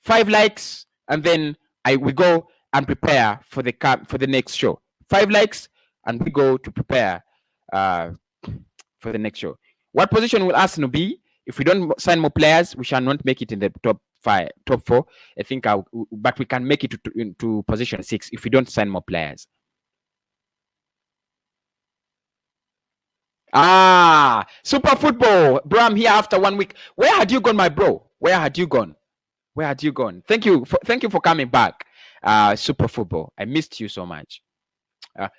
5 likes, and then we go and prepare for the next show. 5 likes, and we go to prepare for the next show. What position will Arsenal be? If we don't sign more players, we shall not make it in the top 4. I think, but we can make it to position 6 if we don't sign more players. Super football, bro. I'm here after 1 week. Where had you gone, my bro? Where had you gone? Thank you for coming back. Super football. I missed you so much.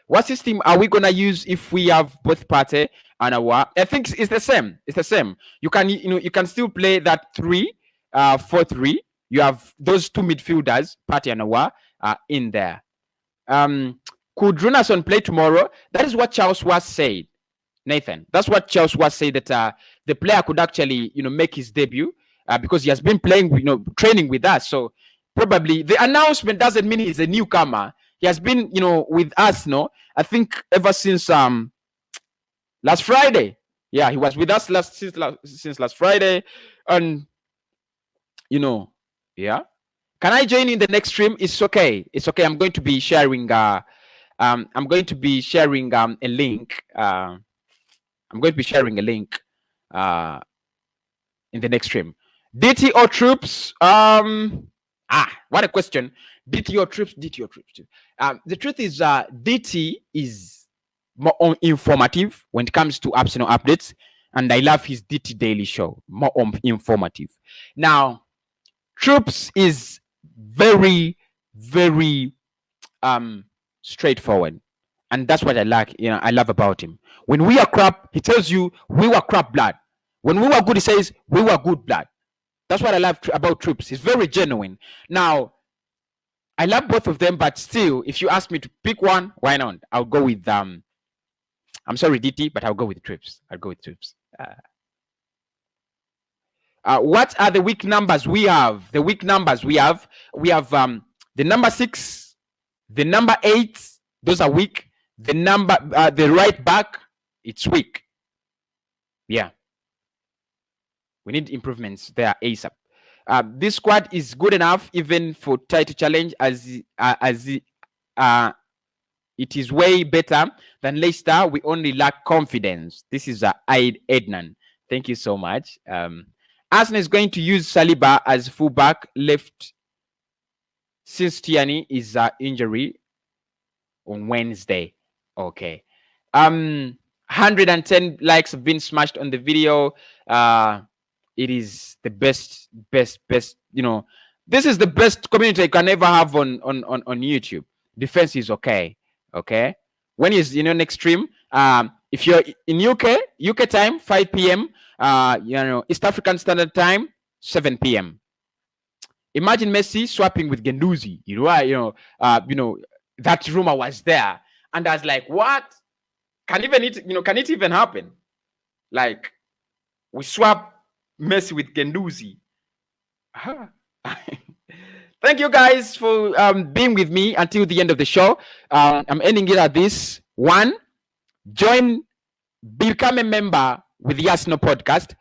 What system are we gonna use if we have both Partey and Awa? I think it's the same. You can still play that 3-4-3. You have those 2 midfielders, Partey and Awa, in there. Could Runason play tomorrow? That is what Charles was said, Nathan. That's what Charles was said, that the player could actually make his debut because he has been playing, training with us. So probably the announcement doesn't mean he's a newcomer. He has been, with us, I think ever since last Friday. Yeah, he was with us since last Friday, and yeah. Can I join in the next stream? It's okay. I'm going to be sharing. A link. I'm going to be sharing a link in the next stream. DT or troops? What a question. DT or troops? The truth is, DT is more informative when it comes to Arsenal updates, and I love his DT Daily Show. More informative. Now, troops is very, very straightforward, and that's what I like. I love about him. When we are crap, he tells you we were crap blood. When we were good, he says we were good blood. That's what I love about troops. He's very genuine. Now, I love both of them, but still, if you ask me to pick one, why not? I'll go with I'm sorry, DT, but I'll go with troops. What are the weak numbers we have? The weak numbers we have the number 6, the number 8. Those are weak. The right back, it's weak. Yeah. We need improvements there ASAP. This squad is good enough even for title challenge, as it is way better than Leicester. We only lack confidence. This is Ednan. Thank you so much. Arsenal is going to use Saliba as fullback left since Tierney is injury on Wednesday. Okay. 110 likes have been smashed on the video. It is the best. This is the best community you can ever have on YouTube. Defense is okay. When is next stream? If you're in UK time, 5 p.m. East African Standard Time, 7 p.m. Imagine Messi swapping with Guendouzi. That rumor was there, and I was like, what? Can it even happen? Like, we swap Messi with Guendouzi. Thank you guys for being with me until the end of the show. I'm ending it at this. 1, become a member with the Arsenal podcast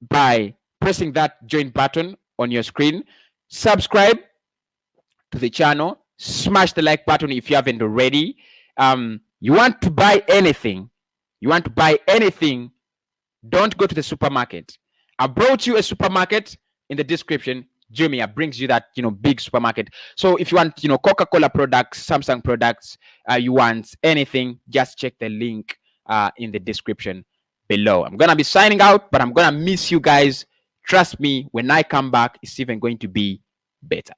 by pressing that join button on your screen. Subscribe to the channel. Smash the like button if you haven't already. You want to buy anything. Don't go to the supermarket. I brought you a supermarket in the description. Jumia brings you that, big supermarket. So if you want, Coca-Cola products, Samsung products, you want anything, just check the link in the description below. I'm gonna be signing out, but I'm gonna miss you guys. Trust me, when I come back, it's even going to be better.